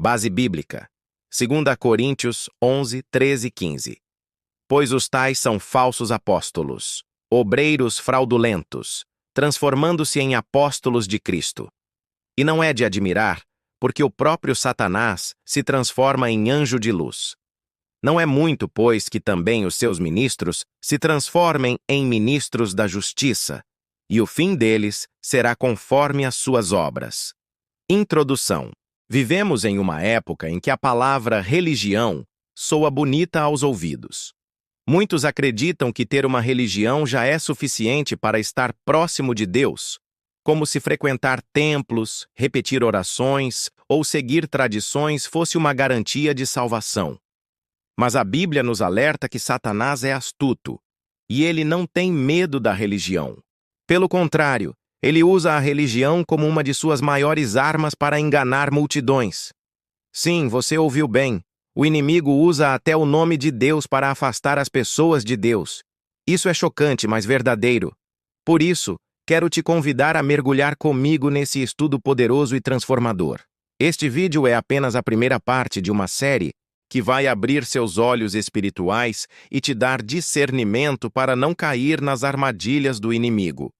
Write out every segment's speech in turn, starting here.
Base bíblica. 2 Coríntios 11, 13 e 15. Pois os tais são falsos apóstolos, obreiros fraudulentos, transformando-se em apóstolos de Cristo. E não é de admirar, porque o próprio Satanás se transforma em anjo de luz. Não é muito, pois, que também os seus ministros se transformem em ministros da justiça, e o fim deles será conforme as suas obras. Introdução. Vivemos em uma época em que a palavra religião soa bonita aos ouvidos. Muitos acreditam que ter uma religião já é suficiente para estar próximo de Deus, como se frequentar templos, repetir orações ou seguir tradições fosse uma garantia de salvação. Mas a Bíblia nos alerta que Satanás é astuto, e ele não tem medo da religião. Pelo contrário, ele usa a religião como uma de suas maiores armas para enganar multidões. Sim, você ouviu bem. O inimigo usa até o nome de Deus para afastar as pessoas de Deus. Isso é chocante, mas verdadeiro. Por isso, quero te convidar a mergulhar comigo nesse estudo poderoso e transformador. Este vídeo é apenas a primeira parte de uma série que vai abrir seus olhos espirituais e te dar discernimento para não cair nas armadilhas do inimigo.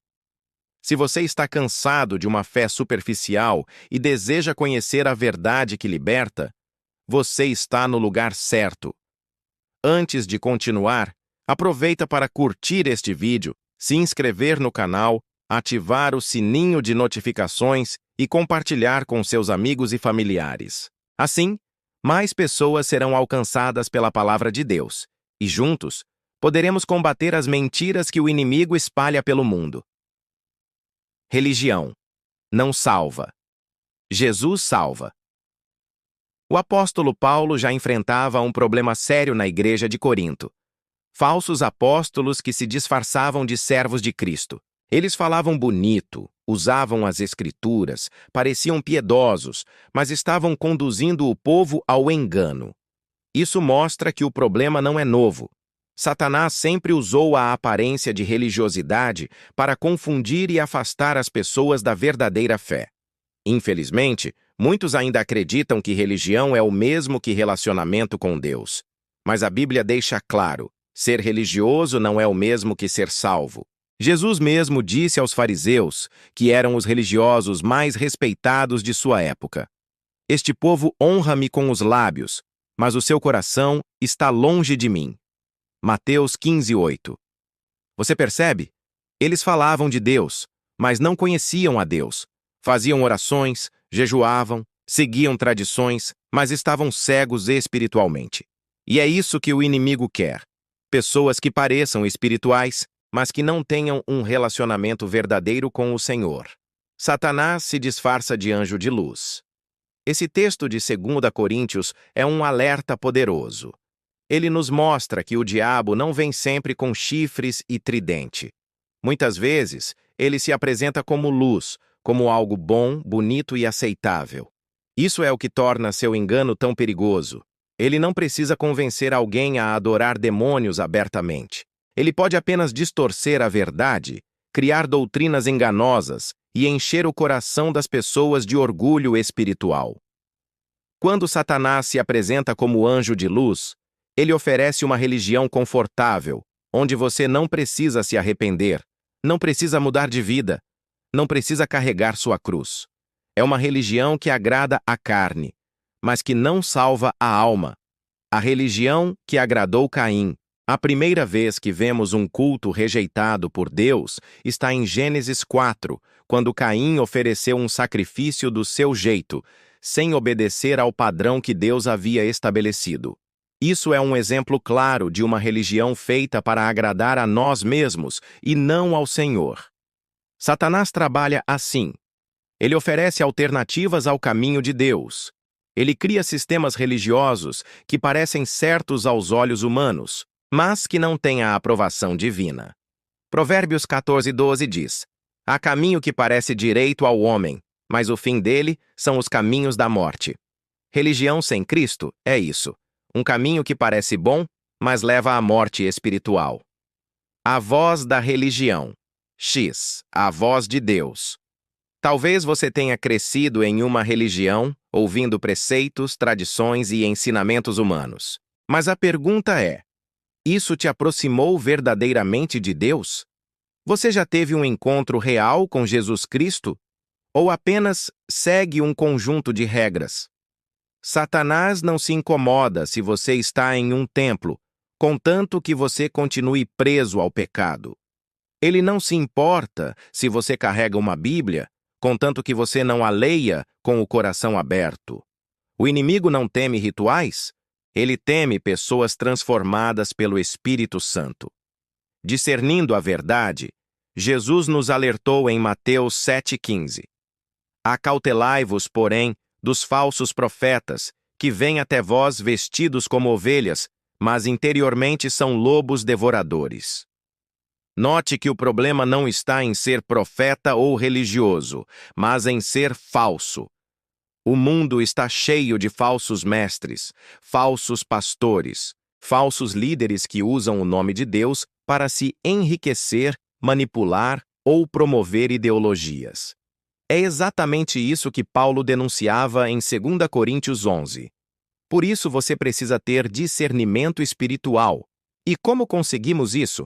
Se você está cansado de uma fé superficial e deseja conhecer a verdade que liberta, você está no lugar certo. Antes de continuar, aproveita para curtir este vídeo, se inscrever no canal, ativar o sininho de notificações e compartilhar com seus amigos e familiares. Assim, mais pessoas serão alcançadas pela palavra de Deus, e juntos, poderemos combater as mentiras que o inimigo espalha pelo mundo. Religião não salva. Jesus salva. O apóstolo Paulo já enfrentava um problema sério na igreja de Corinto. Falsos apóstolos que se disfarçavam de servos de Cristo. Eles falavam bonito, usavam as escrituras, pareciam piedosos, mas estavam conduzindo o povo ao engano. Isso mostra que o problema não é novo. Satanás sempre usou a aparência de religiosidade para confundir e afastar as pessoas da verdadeira fé. Infelizmente, muitos ainda acreditam que religião é o mesmo que relacionamento com Deus. Mas a Bíblia deixa claro, ser religioso não é o mesmo que ser salvo. Jesus mesmo disse aos fariseus, que eram os religiosos mais respeitados de sua época: "Este povo honra-me com os lábios, mas o seu coração está longe de mim." Mateus 15, 8. Você percebe? Eles falavam de Deus, mas não conheciam a Deus. Faziam orações, jejuavam, seguiam tradições, mas estavam cegos espiritualmente. E é isso que o inimigo quer. Pessoas que pareçam espirituais, mas que não tenham um relacionamento verdadeiro com o Senhor. Satanás se disfarça de anjo de luz. Esse texto de 2 Coríntios é um alerta poderoso. Ele nos mostra que o diabo não vem sempre com chifres e tridente. Muitas vezes, ele se apresenta como luz, como algo bom, bonito e aceitável. Isso é o que torna seu engano tão perigoso. Ele não precisa convencer alguém a adorar demônios abertamente. Ele pode apenas distorcer a verdade, criar doutrinas enganosas e encher o coração das pessoas de orgulho espiritual. Quando Satanás se apresenta como anjo de luz, ele oferece uma religião confortável, onde você não precisa se arrepender, não precisa mudar de vida, não precisa carregar sua cruz. É uma religião que agrada a carne, mas que não salva a alma. A religião que agradou Caim. A primeira vez que vemos um culto rejeitado por Deus está em Gênesis 4, quando Caim ofereceu um sacrifício do seu jeito, sem obedecer ao padrão que Deus havia estabelecido. Isso é um exemplo claro de uma religião feita para agradar a nós mesmos e não ao Senhor. Satanás trabalha assim. Ele oferece alternativas ao caminho de Deus. Ele cria sistemas religiosos que parecem certos aos olhos humanos, mas que não têm a aprovação divina. Provérbios 14, 12 diz: "Há caminho que parece direito ao homem, mas o fim dele são os caminhos da morte." Religião sem Cristo é isso. Um caminho que parece bom, mas leva à morte espiritual. A voz da religião. X. A voz de Deus. Talvez você tenha crescido em uma religião ouvindo preceitos, tradições e ensinamentos humanos. Mas a pergunta é: isso te aproximou verdadeiramente de Deus? Você já teve um encontro real com Jesus Cristo? Ou apenas segue um conjunto de regras? Satanás não se incomoda se você está em um templo, contanto que você continue preso ao pecado. Ele não se importa se você carrega uma Bíblia, contanto que você não a leia com o coração aberto. O inimigo não teme rituais? Ele teme pessoas transformadas pelo Espírito Santo. Discernindo a verdade, Jesus nos alertou em Mateus 7,15. Acautelai-vos, porém, dos falsos profetas, que vêm até vós vestidos como ovelhas, mas interiormente são lobos devoradores. Note que o problema não está em ser profeta ou religioso, mas em ser falso. O mundo está cheio de falsos mestres, falsos pastores, falsos líderes que usam o nome de Deus para se enriquecer, manipular ou promover ideologias. É exatamente isso que Paulo denunciava em 2 Coríntios 11. Por isso você precisa ter discernimento espiritual. E como conseguimos isso?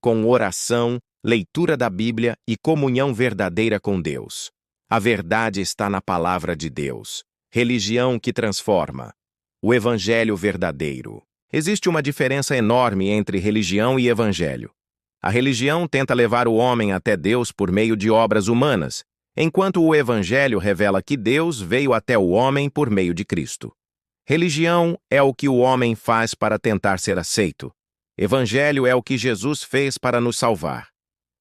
Com oração, leitura da Bíblia e comunhão verdadeira com Deus. A verdade está na palavra de Deus. Religião que transforma. O Evangelho verdadeiro. Existe uma diferença enorme entre religião e evangelho. A religião tenta levar o homem até Deus por meio de obras humanas, enquanto o Evangelho revela que Deus veio até o homem por meio de Cristo. Religião é o que o homem faz para tentar ser aceito. Evangelho é o que Jesus fez para nos salvar.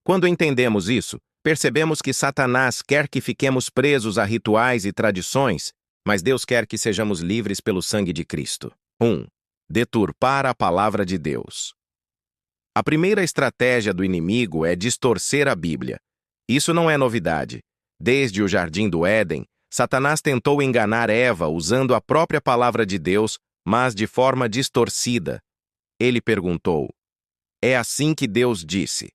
Quando entendemos isso, percebemos que Satanás quer que fiquemos presos a rituais e tradições, mas Deus quer que sejamos livres pelo sangue de Cristo. 1. Deturpar a palavra de Deus. A primeira estratégia do inimigo é distorcer a Bíblia. Isso não é novidade. Desde o Jardim do Éden, Satanás tentou enganar Eva usando a própria palavra de Deus, mas de forma distorcida. Ele perguntou: é assim que Deus disse: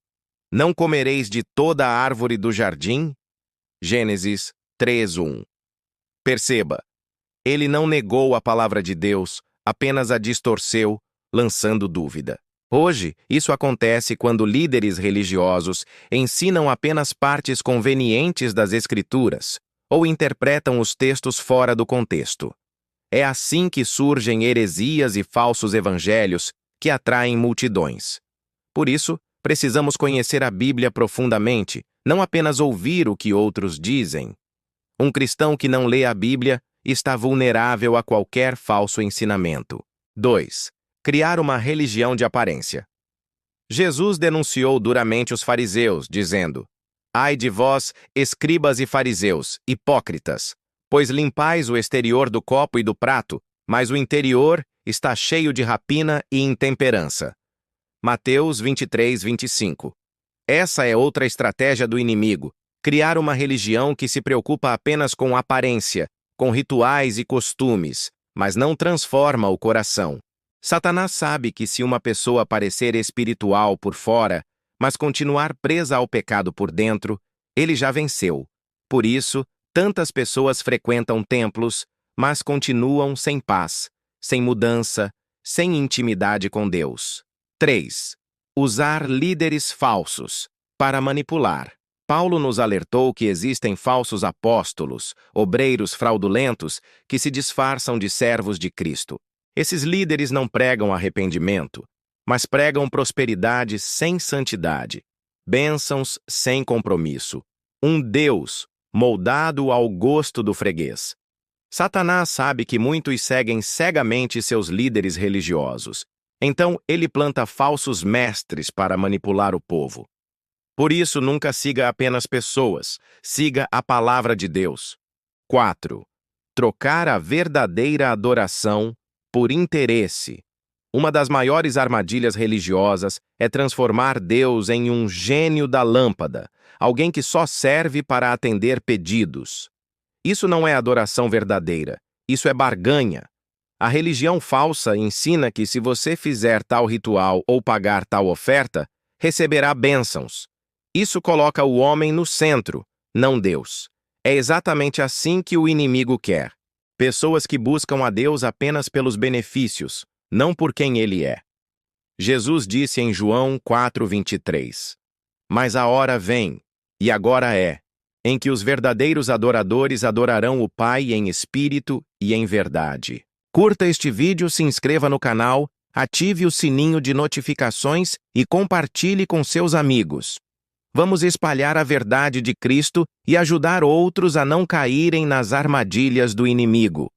não comereis de toda a árvore do jardim? Gênesis 3:1. Perceba, ele não negou a palavra de Deus, apenas a distorceu, lançando dúvida. Hoje, isso acontece quando líderes religiosos ensinam apenas partes convenientes das Escrituras ou interpretam os textos fora do contexto. É assim que surgem heresias e falsos evangelhos que atraem multidões. Por isso, precisamos conhecer a Bíblia profundamente, não apenas ouvir o que outros dizem. Um cristão que não lê a Bíblia está vulnerável a qualquer falso ensinamento. 2. Criar uma religião de aparência. Jesus denunciou duramente os fariseus, dizendo: ai de vós, escribas e fariseus, hipócritas, pois limpais o exterior do copo e do prato, mas o interior está cheio de rapina e intemperança. Mateus 23:25. Essa é outra estratégia do inimigo: criar uma religião que se preocupa apenas com aparência, com rituais e costumes, mas não transforma o coração. Satanás sabe que se uma pessoa parecer espiritual por fora, mas continuar presa ao pecado por dentro, ele já venceu. Por isso, tantas pessoas frequentam templos, mas continuam sem paz, sem mudança, sem intimidade com Deus. 3. Usar líderes falsos para manipular. Paulo nos alertou que existem falsos apóstolos, obreiros fraudulentos, que se disfarçam de servos de Cristo. Esses líderes não pregam arrependimento, mas pregam prosperidade sem santidade, bênçãos sem compromisso, um Deus moldado ao gosto do freguês. Satanás sabe que muitos seguem cegamente seus líderes religiosos, então ele planta falsos mestres para manipular o povo. Por isso, nunca siga apenas pessoas, siga a palavra de Deus. 4. Trocar a verdadeira adoração por interesse. Uma das maiores armadilhas religiosas é transformar Deus em um gênio da lâmpada, alguém que só serve para atender pedidos. Isso não é adoração verdadeira, isso é barganha. A religião falsa ensina que se você fizer tal ritual ou pagar tal oferta, receberá bênçãos. Isso coloca o homem no centro, não Deus. É exatamente assim que o inimigo quer. Pessoas que buscam a Deus apenas pelos benefícios, não por quem Ele é. Jesus disse em João 4:23: Mas a hora vem, e agora é, em que os verdadeiros adoradores adorarão o Pai em espírito e em verdade. Curta este vídeo, se inscreva no canal, ative o sininho de notificações e compartilhe com seus amigos. Vamos espalhar a verdade de Cristo e ajudar outros a não caírem nas armadilhas do inimigo.